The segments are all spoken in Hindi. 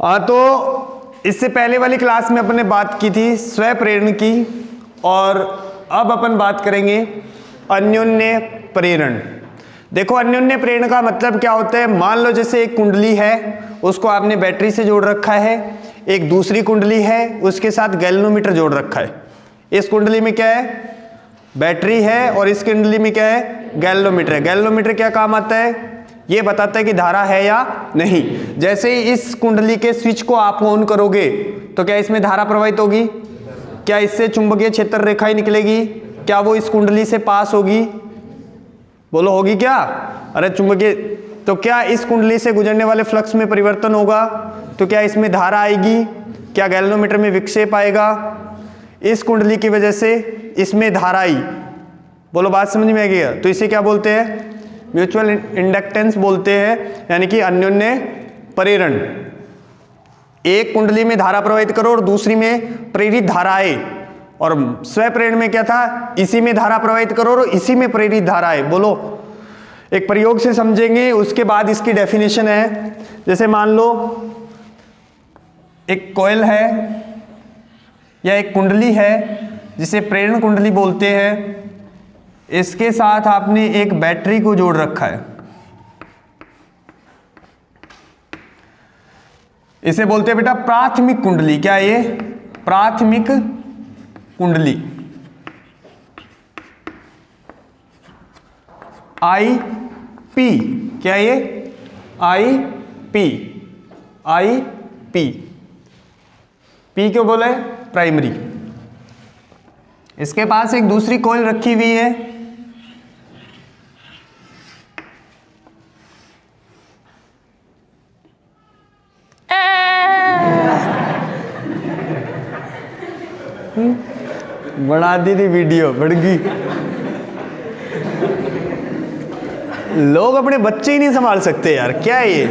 तो इससे पहले वाली क्लास में अपने बात की थी स्वयं प्रेरण की, और अब अपन बात करेंगे अन्योन्य प्रेरण। देखो अन्योन्य प्रेरण का मतलब क्या होता है। मान लो जैसे एक कुंडली है, उसको आपने बैटरी से जोड़ रखा है, एक दूसरी कुंडली है उसके साथ गैल्वेनोमीटर जोड़ रखा है। इस कुंडली में क्या है, बैटरी है, और इस कुंडली में क्या है, गैल्वेनोमीटर है। गैल्वेनोमीटर क्या काम आता है, ये बताता है कि धारा है या नहीं। जैसे ही इस कुंडली के स्विच को आप ऑन करोगे तो क्या इसमें धारा प्रवाहित होगी, क्या इससे चुंबकीय क्षेत्र रेखाएं निकलेगी, क्या वो इस कुंडली से पास होगी, बोलो होगी क्या, अरे चुंबकीय, तो क्या इस कुंडली से गुजरने वाले फ्लक्स में परिवर्तन होगा, तो क्या इसमें धारा आएगी, क्या गैल्वेनोमीटर में विक्षेप आएगा, इस कुंडली की वजह से इसमें धारा आई, बोलो बात समझ में आ गई। तो इसे क्या बोलते हैं, म्यूचुअल इंडक्टेंस बोलते हैं, यानी कि अन्योन्य प्रेरण। एक कुंडली में धारा प्रवाहित करो और दूसरी में प्रेरित धारा आए, और स्वयं प्रेरण में क्या था, इसी में धारा प्रवाहित करो और इसी में प्रेरित धारा आए। बोलो, एक प्रयोग से समझेंगे, उसके बाद इसकी डेफिनेशन है। जैसे मान लो एक कॉइल है या एक कुंडली है जिसे प्रेरण कुंडली बोलते हैं, इसके साथ आपने एक बैटरी को जोड़ रखा है, इसे बोलते हैं बेटा प्राथमिक कुंडली। क्या ये, प्राथमिक कुंडली, आई पी, क्या ये, I P, I P, P क्यों बोला है, प्राइमरी। इसके पास एक दूसरी कॉइल रखी हुई है, बढ़ा दी थी वीडियो, बढ़ गई। लोग अपने बच्चे ही नहीं संभाल सकते यार, क्या है ये,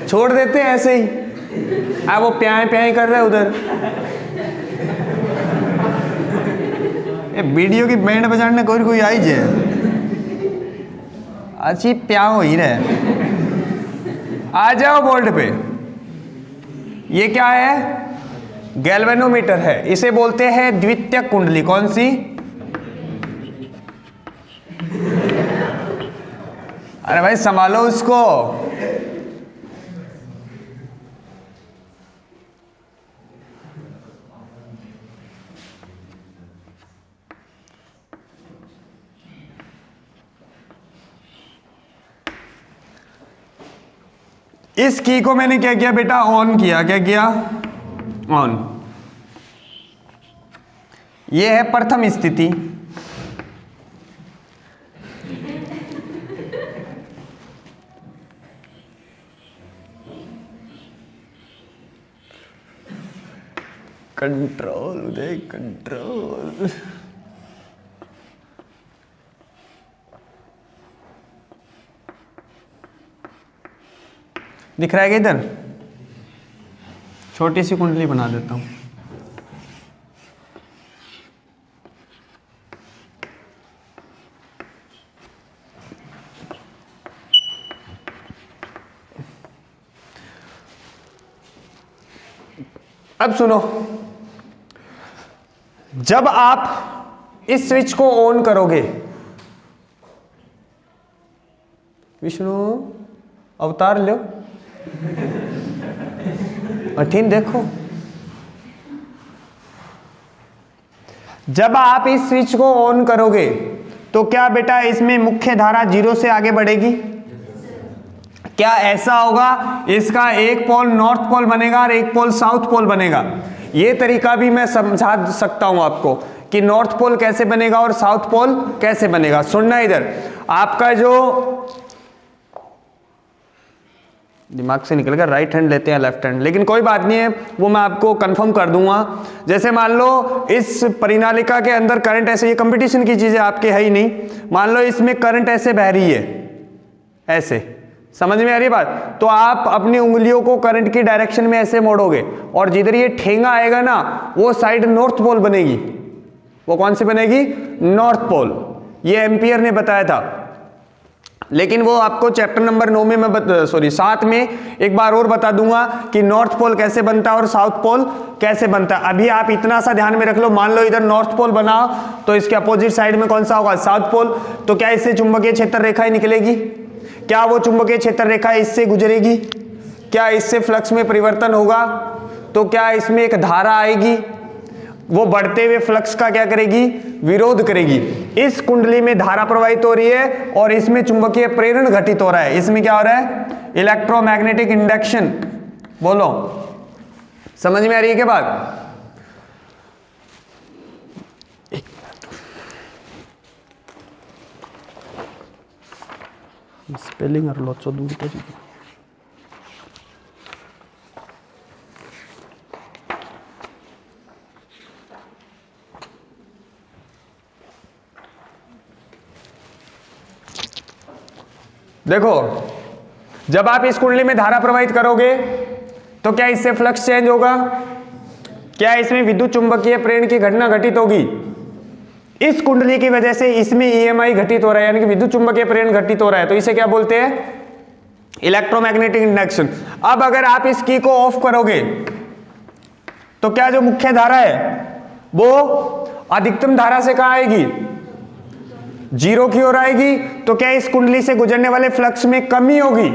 छोड़ देते हैं ऐसे ही। वो प्याए प्याए कर रहे उधर, वीडियो की बैंड बजाने कोई आई जे अच्छी प्या हो ही रहे। आ जाओ बोर्ड पे। ये क्या है, गैल्वेनोमीटर है, इसे बोलते हैं द्वितीयक कुंडली। कौन सी, अरे भाई संभालो उसको। इस की को मैंने क्या किया बेटा, ऑन किया। क्या किया, ऑन। यह है प्रथम स्थिति। कंट्रोल उदय, कंट्रोल। दिख रहा है क्या इधर, छोटी सी कुंडली बना देता हूं। अब सुनो, जब आप इस स्विच को ऑन करोगे, विष्णु अवतार लो, अठीन देखो, जब आप इस स्विच को ऑन करोगे तो क्या बेटा इसमें मुख्य धारा 0 से आगे बढ़ेगी। क्या ऐसा होगा, इसका एक पोल नॉर्थ पोल बनेगा और एक पोल साउथ पोल बनेगा। ये तरीका भी मैं समझा सकता हूं आपको कि नॉर्थ पोल कैसे बनेगा और साउथ पोल कैसे बनेगा। सुनना इधर, आपका जो दिमाग से निकल कर राइट हैंड लेते हैं लेफ्ट हैंड, लेकिन कोई बात नहीं है, वो मैं आपको कंफर्म कर दूंगा। जैसे मान लो इस परिनालिका के अंदर करंट ऐसे, ये कंपटीशन की चीजें आपके है ही नहीं, मान लो इसमें करंट ऐसे बह रही है, ऐसे, समझ में आ रही बात। तो आप अपनी उंगलियों को करंट की डायरेक्शन में ऐसे मोड़ोगे और जिधर ये ठेंगा आएगा ना, वो साइड नॉर्थ पोल बनेगी। वो कौन सी बनेगी, नॉर्थ पोल। ये एम्पियर ने बताया था। लेकिन वो आपको चैप्टर नंबर 9 में मैं 7 में एक बार और बता दूंगा कि नॉर्थ पोल कैसे बनता है और साउथ पोल कैसे बनता है। अभी आप इतना सा ध्यान में रख लो, मान लो इधर नॉर्थ पोल बना तो इसके अपोजिट साइड में कौन सा होगा, साउथ पोल। तो क्या इससे चुंबकीय क्षेत्र रेखाएं निकलेगी? क्या वो चुंबकीय क्षेत्र रेखा इससे गुजरेगी? क्या इससे फ्लक्स में परिवर्तन होगा? तो क्या इसमें एक धारा आएगी, वो बढ़ते हुए फ्लक्स का क्या करेगी, विरोध करेगी। इस कुंडली में धारा प्रवाहित हो रही है और इसमें चुंबकीय प्रेरण घटित हो रहा है। इसमें क्या हो रहा है, इलेक्ट्रोमैग्नेटिक इंडक्शन। बोलो, समझ में आ रही है क्या बात? स्पेलिंग और लोचो दूर करिए। देखो, जब आप इस कुंडली में धारा प्रवाहित करोगे तो क्या इससे फ्लक्स चेंज होगा? क्या इसमें विद्युत चुंबकीय प्रेरण की घटना घटित होगी? इस कुंडली की वजह से इसमें ईएमआई घटित हो रहा है, यानी कि विद्युत चुंबकीय प्रेरण घटित हो रहा है। तो इसे क्या बोलते हैं, इलेक्ट्रोमैग्नेटिक इंडक्शन। अब अगर आप इस की को ऑफ करोगे तो क्या जो मुख्य धारा है वो अधिकतम धारा से कहां आएगी, 0 की ओर आएगी। तो क्या इस कुंडली से गुजरने वाले फ्लक्स में कमी होगी?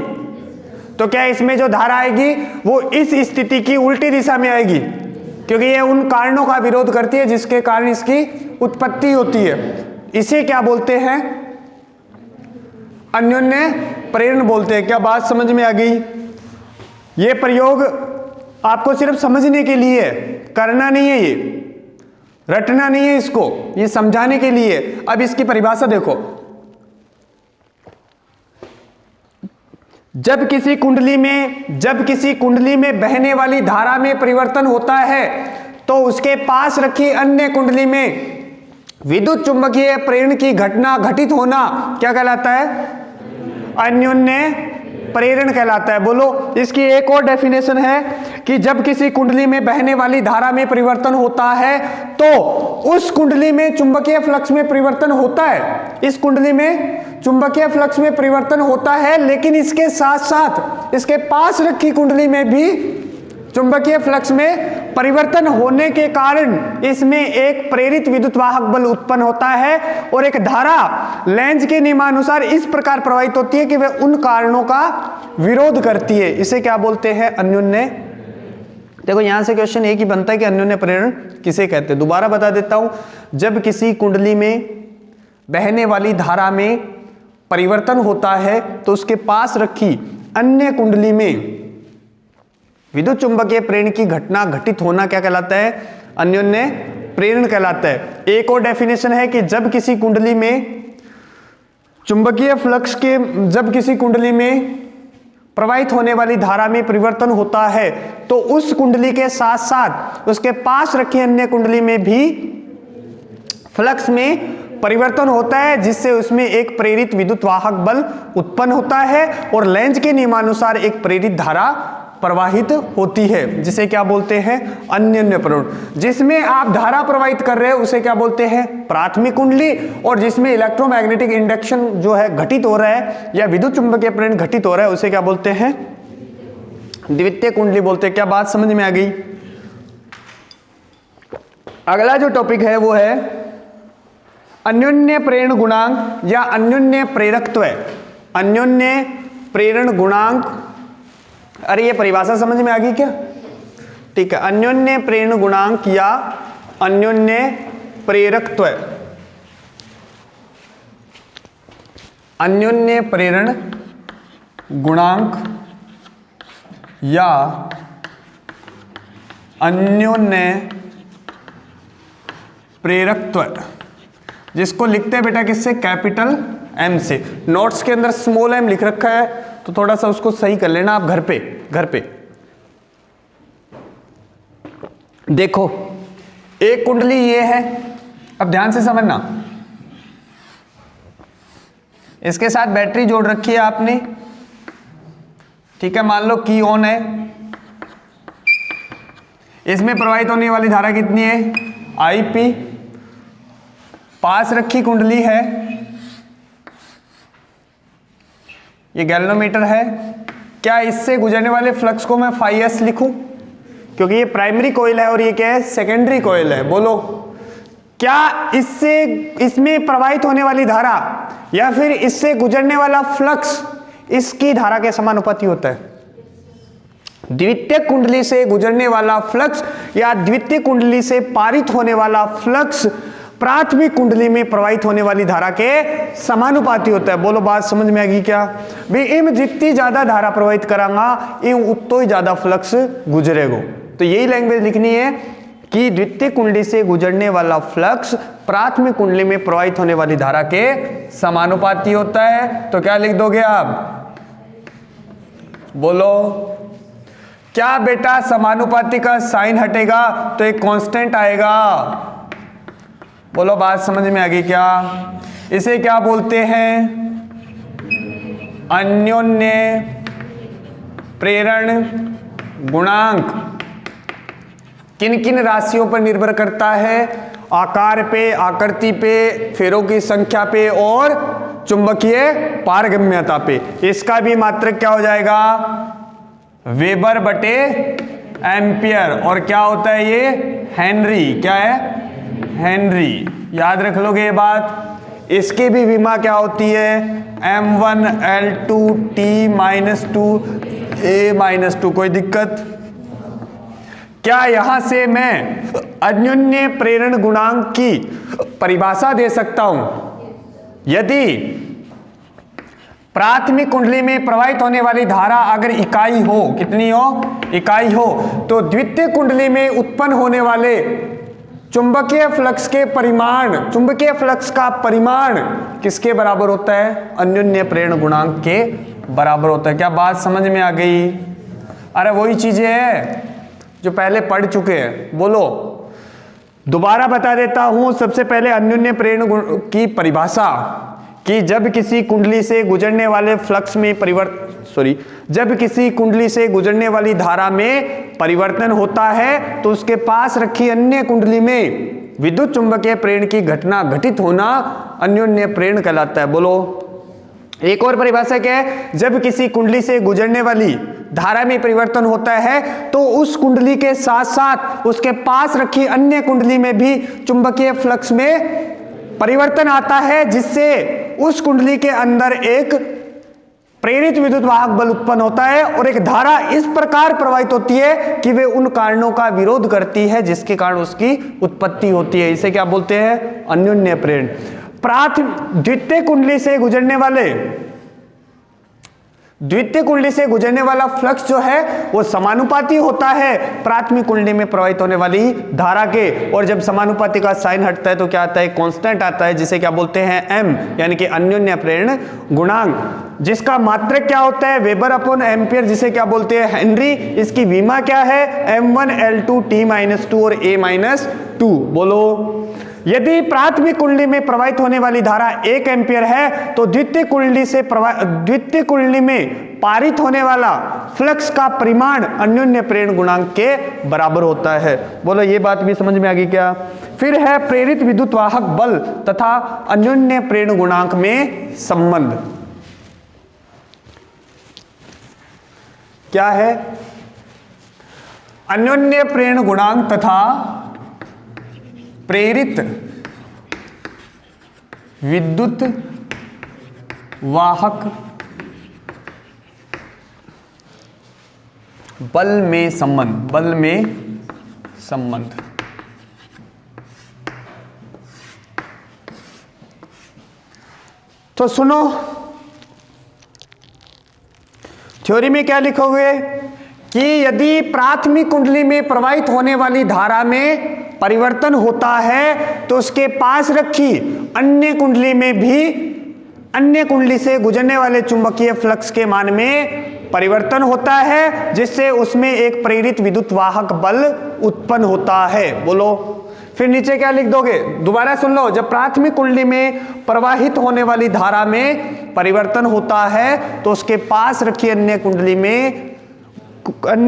तो क्या इसमें जो धारा आएगी वो इस स्थिति की उल्टी दिशा में आएगी, क्योंकि ये उन कारणों का विरोध करती है जिसके कारण इसकी उत्पत्ति होती है। इसे क्या बोलते हैं, अन्योन्य प्रेरण बोलते हैं। क्या बात समझ में आ गई? ये प्रयोग आपको सिर्फ समझने के लिए, करना नहीं है, ये रटना नहीं है, इसको ये समझाने के लिए। अब इसकी परिभाषा देखो, जब किसी कुंडली में बहने वाली धारा में परिवर्तन होता है तो उसके पास रखी अन्य कुंडली में विद्युत चुंबकीय प्रेरण की घटना घटित होना क्या कहलाता है, अन्योन्य प्रेरण कहलाता है। बोलो, इसकी एक और डेफिनेशन है कि जब किसी कुंडली में बहने वाली धारा में परिवर्तन होता है तो उस कुंडली में चुंबकीय फ्लक्स में परिवर्तन होता है। इस कुंडली में चुंबकीय फ्लक्स में परिवर्तन होता है, लेकिन इसके साथ साथ इसके पास रखी कुंडली में भी चुंबकीय फ्लक्स में परिवर्तन होने के कारण इसमें एक प्रेरित विद्युत वाहक बल उत्पन्न होता है और एक धारा लेंज के नियमानुसार इस प्रकार प्रवाहित होती है कि वह उन कारणों का विरोध करती है। इसे क्या बोलते हैं, अन्योन्य। देखो, यहां से क्वेश्चन एक ही बनता है कि अन्योन्य प्रेरण किसे कहते हैं। दोबारा बता देता हूं, जब किसी कुंडली में बहने वाली धारा में परिवर्तन होता है तो उसके पास रखी अन्य कुंडली में विद्युत चुंबकीय प्रेरण की घटना घटित होना क्या कहलाता है, अन्योन्य प्रेरण कहलाता है। एक और डेफिनेशन है कि जब किसी कुंडली में चुंबकीय फ्लक्स के जब किसी कुंडली में प्रवाहित होने वाली धारा में परिवर्तन होता है तो उस कुंडली के साथ साथ उसके पास रखी अन्य कुंडली में भी फ्लक्स में परिवर्तन होता है, जिससे उसमें एक प्रेरित विद्युत वाहक बल उत्पन्न होता है और लेंज के नियमानुसार एक प्रेरित धारा प्रवाहित होती है, जिसे क्या बोलते हैं, अन्योन्य प्रेरण। जिसमें आप धारा प्रवाहित कर रहे हो उसे क्या बोलते हैं, प्राथमिक कुंडली, और जिसमें इलेक्ट्रोमैग्नेटिक इंडक्शन जो है घटित हो रहा है या विद्युत चुंबकीय प्रेरण घटित हो रहा है उसे क्या बोलते हैं, द्वितीय कुंडली बोलते हैं। क्या बात समझ में आ गई? अगला जो टॉपिक है वो है अन्योन्य प्रेरण गुणांक या अन्योन्य प्रेरकत्व। अन्योन्य प्रेरण गुणांक, अरे ये परिभाषा समझ में आ गई क्या? ठीक है, अन्योन्य प्रेरण गुणांक या अन्योन्य प्रेरकत्व। अन्योन्य प्रेरण गुणांक या अन्योन्य प्रेरकत्व, जिसको लिखते हैं बेटा किससे, कैपिटल एम से। नोट्स के अंदर स्मॉल एम लिख रखा है तो थोड़ा सा उसको सही कर लेना आप घर पे। देखो, एक कुंडली ये है, अब ध्यान से समझना, इसके साथ बैटरी जोड़ रखी है आपने, ठीक है, मान लो की ऑन है। इसमें प्रवाहित होने वाली धारा कितनी है, IP। पास रखी कुंडली है, ये गैल्वेनोमीटर है। क्या इससे गुजरने वाले फ्लक्स को मैं φs लिखूं, क्योंकि ये प्राइमरी कॉइल है और ये क्या है, सेकेंडरी कॉइल है। बोलो क्या इसमें प्रवाहित होने वाली धारा या फिर इससे गुजरने वाला फ्लक्स इसकी धारा के समानुपाती होता है? द्वितीय कुंडली से गुजरने वाला फ्लक्स या द्वितीय कुंडली से पारित होने वाला फ्लक्स प्राथमिक कुंडली में प्रवाहित होने वाली धारा के समानुपाती होता है। बोलो बात समझ में आ गई क्या? भाई इम जितनी ज्यादा धारा प्रवाहित करांगा इम उतो ही ज्यादा फ्लक्स गुजरेगो। तो यही लैंग्वेज लिखनी है कि द्वितीय कुंडली से गुजरने वाला फ्लक्स प्राथमिक कुंडली में प्रवाहित होने वाली धारा के समानुपाती होता है। तो क्या लिख दोगे आप? बोलो क्या बेटा, समानुपाती का साइन हटेगा तो एक कांस्टेंट आएगा। बोलो बात समझ में आ गई क्या? इसे क्या बोलते हैं? अन्योन्य प्रेरण गुणांक। किन किन राशियों पर निर्भर करता है? आकार पे, आकृति पे, फेरों की संख्या पे और चुंबकीय पारगम्यता पे। इसका भी मात्रक क्या हो जाएगा? वेबर बटे एम्पियर। और क्या होता है ये? हेनरी। क्या है? हेनरी। याद रख लोगे ये बात। इसकी भी विमा क्या होती है? m1L2T-2 A-2। कोई दिक्कत? क्या यहां से मैं अन्योन्य प्रेरण गुणांक की परिभाषा दे सकता हूं? यदि प्राथमिक कुंडली में प्रवाहित होने वाली धारा अगर इकाई हो, कितनी हो? इकाई हो, तो द्वितीय कुंडली में उत्पन्न होने वाले चुंबकीय फ्लक्स के परिमाण, चुंबकीय फ्लक्स का परिमाण किसके बराबर होता है? अन्योन्य प्रेरण गुणांक के बराबर होता है। क्या बात समझ में आ गई? अरे वही चीजें हैं जो पहले पढ़ चुके हैं। बोलो दोबारा बता देता हूं। सबसे पहले अन्योन्य प्रेरण की परिभाषा कि जब किसी कुंडली से गुजरने वाले फ्लक्स में जब किसी कुंडली से गुजरने वाली धारा में परिवर्तन होता है तो उसके पास रखी अन्य कुंडली में विद्युत चुंबकीय प्रेरण की घटना घटित होना अन्योन्य प्रेरण कहलाता है। बोलो एक और परिभाषा क्या है? जब किसी कुंडली से गुजरने वाली धारा में परिवर्तन होता है तो उस कुंडली के साथ साथ उसके पास रखी अन्य कुंडली में भी चुंबकीय फ्लक्स में परिवर्तन आता है, जिससे उस कुंडली के अंदर एक प्रेरित विद्युत वाहक बल उत्पन्न होता है और एक धारा इस प्रकार प्रवाहित होती है कि वे उन कारणों का विरोध करती है जिसके कारण उसकी उत्पत्ति होती है। इसे क्या बोलते हैं? अन्योन्य प्रेरण। द्वितीय कुंडली से गुजरने वाला फ्लक्स जो है वो समानुपाती होता है प्राथमिक कुंडली में प्रवाहित होने वाली धारा के। और जब समानुपाती का साइन हटता है तो क्या आता है? कांस्टेंट आता है, जिसे क्या बोलते हैं? m, यानी कि अन्योन्य प्रेरण गुणांक, जिसका मात्रक क्या होता है? वेबर अपॉन एम्पियर, जिसे क्या बोलते हैं? हेनरी। इसकी विमा क्या है? m1L2T-2 और A-2। बोलो यदि प्राथमिक कुंडली में प्रवाहित होने वाली धारा 1 एम्पियर है तो द्वितीय कुंडली में पारित होने वाला फ्लक्स का परिमाण अन्योन्य प्रेरण गुणांक के बराबर होता है। बोलो ये बात भी समझ में आ गई क्या? फिर है प्रेरित विद्युत वाहक बल तथा अन्योन्य प्रेरण गुणांक में संबंध। क्या है? अन्योन्य प्रेरण गुणांक तथा प्रेरित विद्युत वाहक बल में संबंध। तो सुनो, थ्योरी में क्या लिखोगे कि यदि प्राथमिक कुंडली में प्रवाहित होने वाली धारा में परिवर्तन होता है तो उसके पास रखी अन्य कुंडली में भी अन्य कुंडली से गुजरने वाले चुंबकीय फ्लक्स के मान में परिवर्तन होता है, जिससे उसमें एक प्रेरित विद्युत वाहक बल उत्पन्न होता है। बोलो फिर नीचे क्या लिख दोगे? दोबारा सुन लो। जब प्राथमिक कुंडली में प्रवाहित होने वाली धारा में परिवर्तन होता है तो उसके पास रखी अन्य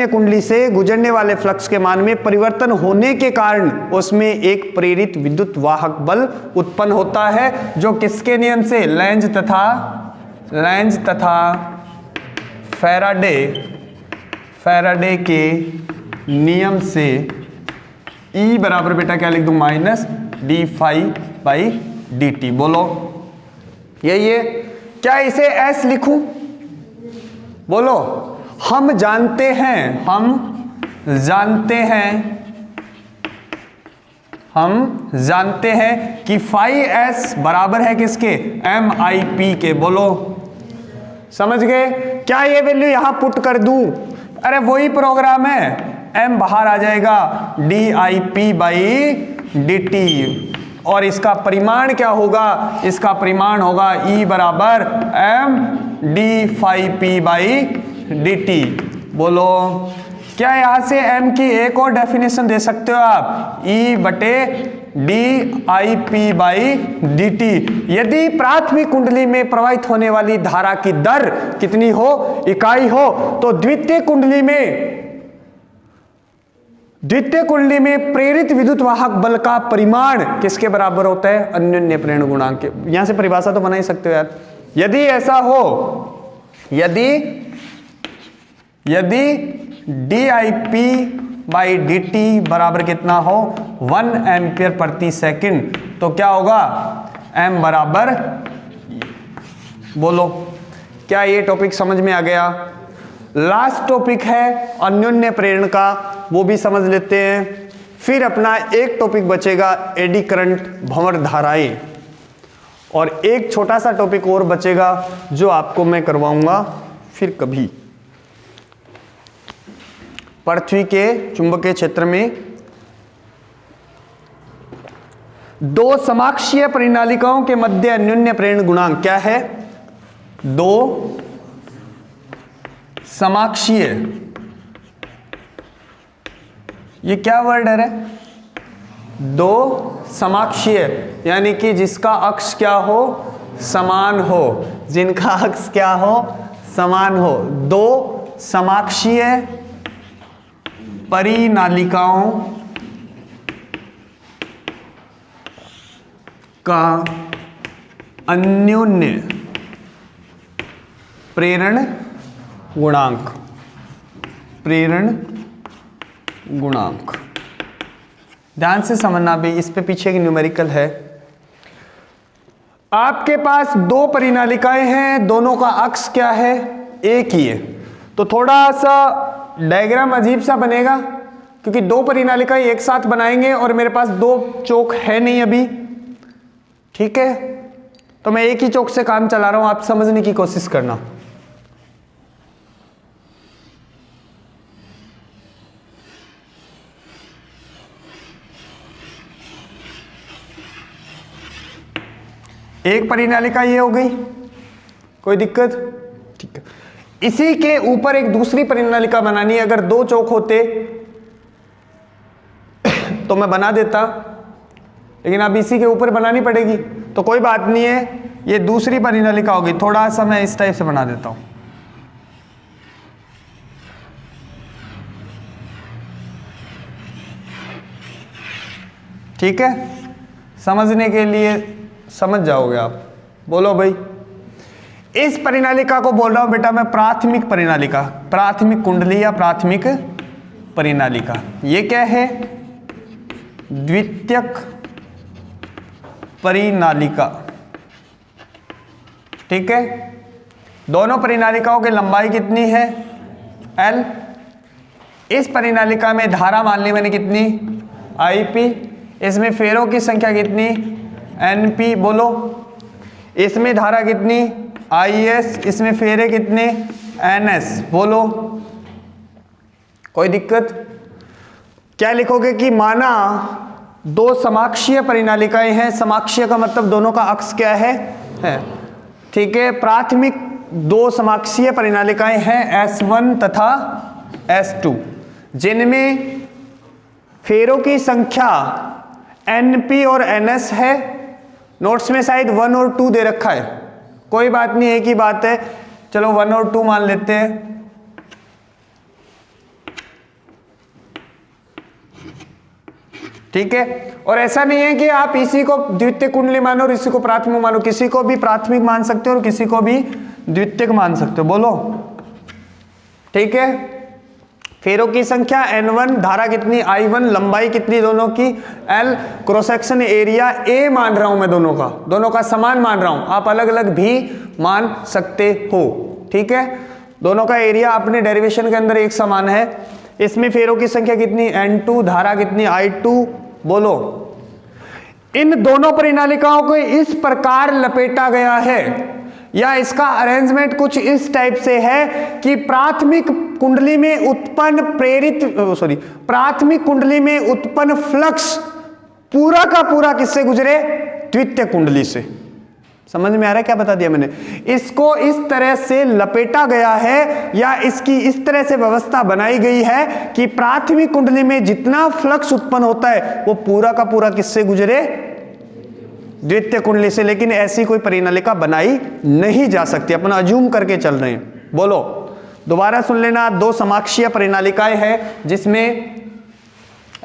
कुंडली से गुजरने वाले फ्लक्स के मान में परिवर्तन होने के कारण उसमें एक प्रेरित विद्युत वाहक बल उत्पन्न होता है, जो किसके नियम से? लेंज तथा फैराडे के नियम से E बराबर बेटा क्या लिख दूं, minus D phi by D T. बोलो यही है। क्या इसे S लिखूं? बोलो हम जानते हैं कि फाई S बराबर है किसके, MIP के। बोलो समझ गए? क्या ये वैल्यू यहां पुट कर दूं? अरे वही प्रोग्राम है, M बाहर आ जाएगा DIP बाई DT, और इसका परिमाण क्या होगा, इसका परिमाण होगा E बराबर M D phi P by DT। बोलो क्या यहां से M की एक और डेफिनेशन दे सकते हो आप, E बटे DIP बाई DT। यदि प्राथमिक कुंडली में प्रवाहित होने वाली धारा की दर कितनी हो, इकाई हो, तो द्वितीय कुंडली में प्रेरित विद्युत वाहक बल का परिमाण किसके बराबर होता है, अन्योन्य प्रेरण गुणांक के। यहां से परिभाषा तो बना ही सकते हो यार। यदि ऐसा हो, यदि DIP बाई DT बराबर कितना हो, 1 एम्पियर प्रति सेकंड, तो क्या होगा, M बराबर, बोलो क्या ये टॉपिक समझ में आ गया? लास्ट टॉपिक है अन्योन्य प्रेरण का, वो भी समझ लेते हैं। फिर अपना एक टॉपिक बचेगा एडी करंट, भंवर धाराएं, और एक छोटा सा टॉपिक और बचेगा जो आपको मैं करवाऊंगा फिर कभी। पृथ्वी के चुंबकीय क्षेत्र में दो समाक्षीय परिनालिकाओं के मध्य अन्योन्य प्रेरण गुणांक क्या है? दो समाक्षीय, ये क्या वर्ड है? दो समाक्षीय यानी कि जिसका अक्ष क्या हो, समान हो, जिनका अक्ष क्या हो, समान हो। दो समाक्षीय परिनालिकाओं का अन्योन्य प्रेरण गुणांक, ध्यान से समझना भी, इस पे पीछे की न्यूमेरिकल है। आपके पास दो परिनालिकाएं हैं, दोनों का अक्ष क्या है, एक ही है, तो थोड़ा सा डायग्राम अजीब सा बनेगा क्योंकि दो परिनालिकाएं एक साथ बनाएंगे और मेरे पास दो चौक है नहीं अभी, ठीक है? तो मैं एक ही चौक से काम चला रहा हूं, आप समझने की कोशिश करना। एक परिनालिका ये हो गई, कोई दिक्कत? ठीक है। इसी के ऊपर एक दूसरी परिनालिका बनानी है। अगर दो चौक होते तो मैं बना देता, लेकिन अब इसी के ऊपर बनानी पड़ेगी, तो कोई बात नहीं है, ये दूसरी परिनालिका होगी। थोड़ा सा मैं इस टाइप से बना देता हूं, ठीक है? समझने के लिए समझ जाओगे आप। बोलो भाई, इस परिनालिका को बोल रहा हूं बेटा मैं प्राथमिक परिनालिका, प्राथमिक कुंडली या प्राथमिक परिनालिका। ये क्या है? द्वितीयक परिनालिका, ठीक है? दोनों परिनालिकाओं की लंबाई कितनी है? L। इस परिनालिका में धारा मान ली मैंने कितनी? IP। इसमें फेरों की संख्या कितनी? NP। बोलो इसमें धारा कितनी? IS। इसमें फेरे कितने? NS। बोलो कोई दिक्कत? क्या लिखोगे कि माना दो समाक्षीय परिनालिकाएं हैं, समाक्षीय का मतलब दोनों का अक्ष क्या है, ठीक है? प्राथमिक दो समाक्षीय परिनालिकाएं हैं S1 तथा S2, जिनमें फेरों की संख्या NP और NS है। नोट्स में शायद 1 और 2 दे रखा है, कोई बात नहीं, एक ही बात है, चलो 1 और 2 मान लेते हैं। ठीक है? और ऐसा नहीं है कि आप इसी को द्वितीय कुंडली मानो और इसी को प्राथमिक मानो, किसी को भी प्राथमिक मान सकते हो और किसी को भी द्वितीयक मान सकते हो। बोलो ठीक है। फेरों की संख्या n1, धारा कितनी I1, लंबाई कितनी दोनों की L, cross section area A मान रहा हूं मैं, दोनों का समान मान रहा हूं, आप अलग अलग भी मान सकते हो, ठीक है। दोनों का एरिया अपने डेरिवेशन के अंदर एक समान है। इसमें फेरों की संख्या कितनी n2, धारा कितनी I2, बोलो। इन दोनों परिनालिकाओं को इस प्रकार लपेटा गया है, या इसका अरेंजमेंट कुछ इस टाइप से है कि प्राथमिक कुंडली में उत्पन्न फ्लक्स पूरा का पूरा किससे गुजरे? द्वितीय कुंडली से। समझ में आ रहा है क्या बता दिया मैंने? इसको इस तरह से लपेटा गया है, या इसकी इस तरह से व्यवस्था बनाई गई है कि प्राथमिक कुंडली में जितना फ्लक्स उत्पन्न होता है वो पूरा का पूरा किससे गुजरे? द्वितीय कुंडली से। लेकिन ऐसी कोई परिनालिका बनाई नहीं जा सकती, अपन अज्यूम करके चल रहे हैं। बोलो, दोबारा सुन लेना। दो समाक्षीय परिनालिकाएं हैं जिसमें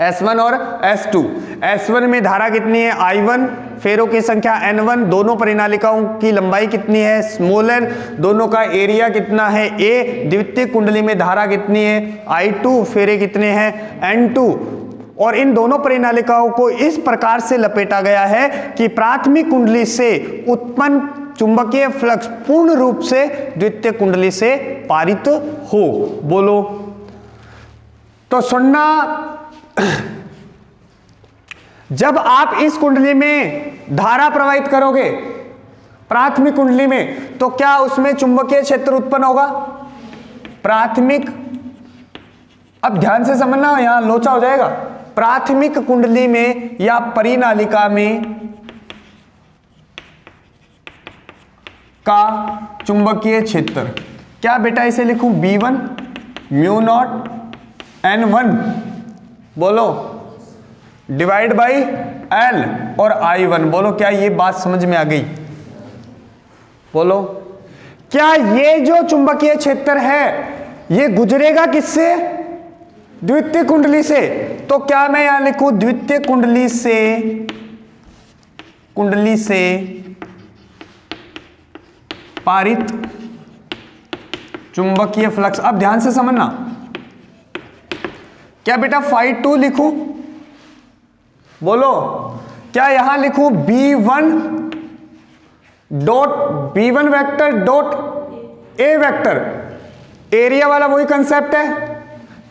S1 और S2। S1 में धारा कितनी है? I1, फेरों की संख्या N1, दोनों परिनालिकाओं की लंबाई कितनी है? स्मॉल n, दोनों का एरिया कितना है? A। द्वितीय कुंडली में धारा कितनी है? I2, फेरे कितने हैं? N2। और इन दोनों परिनालिकाओं को इस प्रकार से लपेटा गया है कि प्राथमिक कुंडली से उत्पन्न चुंबकीय फ्लक्स पूर्ण रूप से द्वितीय कुंडली से पारित हो। बोलो, तो सुनना, जब आप इस कुंडली में धारा प्रवाहित करोगे प्राथमिक कुंडली में, तो क्या उसमें चुंबकीय क्षेत्र उत्पन्न होगा? प्राथमिक, अब ध्यान से समझना, यहां लोचा हो जाएगा। प्राथमिक कुंडली में या परिनालिका में का चुंबकीय क्षेत्र, क्या बेटा इसे लिखूं? B1 म्यू नॉट N1, बोलो, डिवाइड बाई L और I1। बोलो, क्या ये बात समझ में आ गई? बोलो, क्या ये जो चुंबकीय क्षेत्र है ये गुजरेगा किससे? द्वितीय कुंडली से। तो क्या मैं यहां लिखूं? द्वितीय कुंडली से पारित चुंबकीय फ्लक्स। अब ध्यान से समझना, क्या बेटा phi2 लिखूं? बोलो, क्या यहां लिखूं B1 vector dot A vector? Area वाला वही कंसेप्ट है।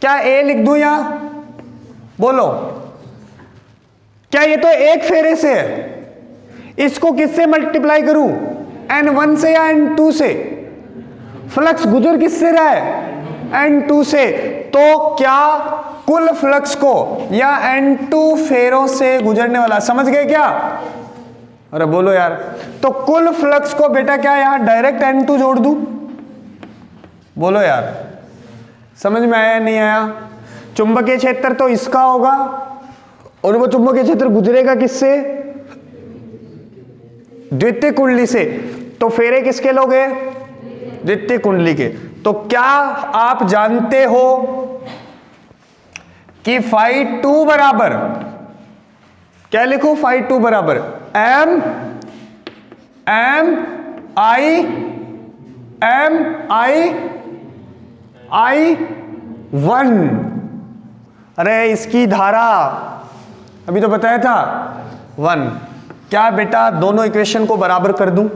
क्या A लिख दूं यहां? बोलो, क्या ये तो एक फेरे से है, इसको किससे मल्टीप्लाई करूं? N1 से या N2 से? फ्लक्स गुजर किससे रहा है? N2 से। तो क्या कुल फ्लक्स को या N2 फेरों से गुजरने वाला, समझ गए क्या? अरे बोलो यार, तो कुल फ्लक्स को बेटा क्या यहां डायरेक्ट N2 जोड़ दूं? बोलो यार, समझ में आया नहीं आया? चुंबकीय क्षेत्र तो इसका होगा, और वो चुंबकीय क्षेत्र गुजरेगा किससे? द्वितीय कुंडली से। तो फेरे किसके लोगे? द्वितीय कुंडली के। तो क्या आप जानते हो कि phi2 बराबर, क्या लिखो? phi2 बराबर I1। अरे इसकी धारा अभी तो बताया था 1। क्या बेटा दोनों इक्वेशन को बराबर कर दूं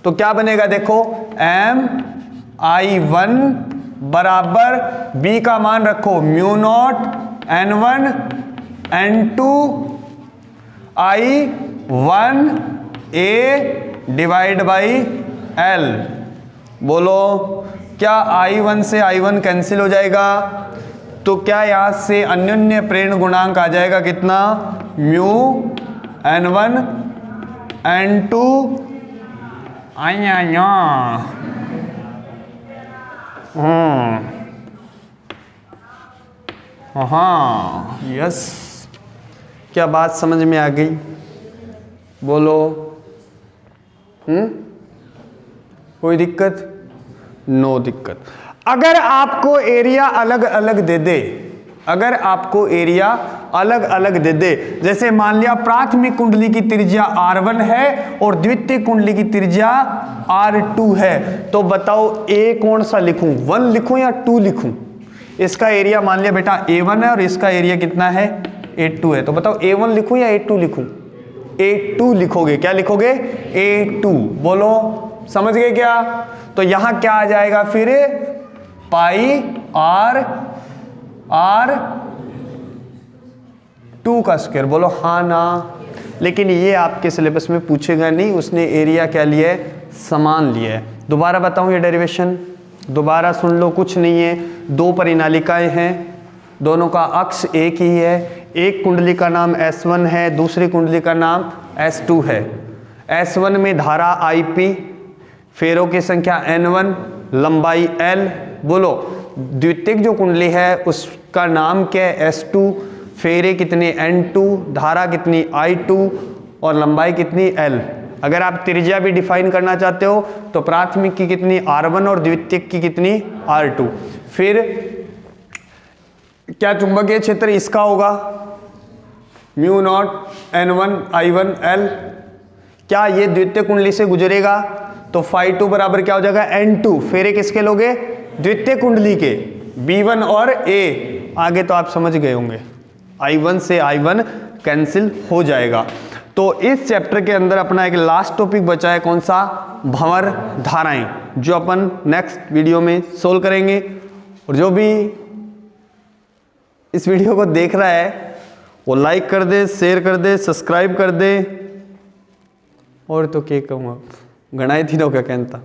तो क्या बनेगा? देखो, I1 बराबर B का मान रखो mu naught N1 N2 I1 A divide by L। बोलो, क्या I1 से I1 कैंसिल हो जाएगा? तो क्या यहां से अन्योन्य प्रेरण गुणांक आ जाएगा कितना? म्यू N1 N2 हाँ, यस। क्या बात समझ में आ गई? बोलो, कोई दिक्कत? नो दिक्कत। अगर आपको एरिया अलग अलग दे दे, अगर आपको एरिया अलग अलग दे दे। जैसे मान लिया प्राथमिक कुंडली की त्रिज्या R1 है और द्वितीय कुंडली की त्रिज्या R2 है, तो बताओ A कौन सा लिखूं, 1 लिखूं या 2 लिखूं? इसका एरिया मान लिया बेटा A1 है और इसका एरिया कितना है, A2 है, तो बताओ A1 लिखूं या A2 लिखूं? A2 लिखोगे। क्या लिखोगे? A2। बोलो, समझ गए क्या? तो यहां क्या आ जाएगा फिर, पाई R2 का स्क्वायर। बोलो हाँ ना। लेकिन ये आपके सिलेबस में पूछेगा नहीं, उसने एरिया क्या लिया है, समान लिया है। दोबारा बताऊं ये डेरिवेशन, दोबारा सुन लो, कुछ नहीं है। दो परिनालिकाएं हैं, दोनों का अक्ष एक ही है, एक कुंडली का नाम S1 है, दूसरी कुंडली का नाम S2 है। S1 में धारा IP, फेरों की संख्या N1, लंबाई L। बोलो द्वितीयक जो कुंडली है उसका नाम क्या है, S2, फेरे कितने N2, धारा कितनी I2 और लंबाई कितनी L। अगर आप त्रिज्या भी डिफाइन करना चाहते हो तो प्राथमिक की कितनी R1 और द्वितीयक की कितनी R2। फिर क्या चुंबकीय क्षेत्र इसका होगा, μ0 N1 I1 L। क्या ये द्वितीय कुंडली से गुजरेगा तो φ2 बराबर क्या हो जाएगा, N2। फेरे किसके लोगे, द्वितीय कुंडली के, B1 और A। आगे तो आप समझ गए होंगे, I1 से I1 कैंसिल हो जाएगा। तो इस चैप्टर के अंदर अपना एक लास्ट टॉपिक बचा है, कौन सा, भंवर धाराएं, जो अपन नेक्स्ट वीडियो में सोल्व करेंगे। और जो भी इस वीडियो को देख रहा है वो लाइक कर दे, शेयर कर दे, सब्सक्राइब कर दे। और तो क्या कहूँगा, गणाई थी ना क्या कहता।